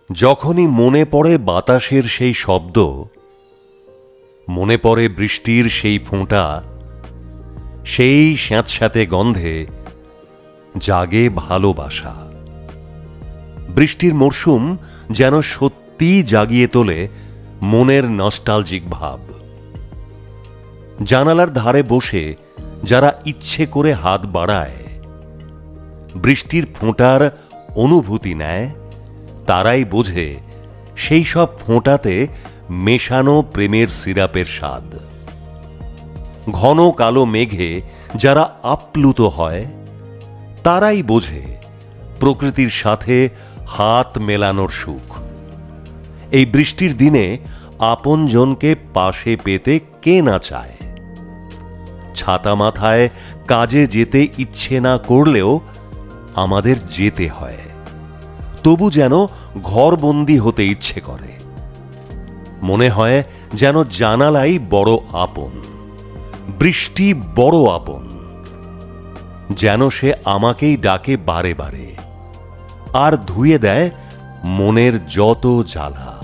যখনই মনে পড়ে বাতাসের সেই শব্দ, মনে পড়ে বৃষ্টির সেই ফোঁটা, সেই স্যাঁতস্যাঁতে গন্ধে জাগে ভালোবাসা। বৃষ্টির মরশুম যেন সত্যি জাগিয়ে তোলে মনের নস্টালজিক ভাব। জানালার ধারে বসে যারা ইচ্ছে করে হাত বাড়ায়, বৃষ্টির ফোঁটার অনুভূতি নেয়, তারাই বোঝে সেই সব ফোঁটাতে মেশানো প্রেমের সিরাপের স্বাদ। ঘন কালো মেঘে যারা আপ্লুত হয়, তারাই বোঝে প্রকৃতির সাথে হাত মেলানোর সুখ। এই বৃষ্টির দিনে আপনজনকে পাশে পেতে কে না চায়। ছাতা মাথায় কাজে যেতে ইচ্ছে না করলেও আমাদের যেতে হয়, তবু যেন ঘরবন্দি হতে ইচ্ছে করে। মনে হয় যেন জানালাই বড় আপন, বৃষ্টি বড় আপন, যেন সে আমাকেই ডাকে বারে বারে আর ধুয়ে দেয় মনের যত জ্বালা।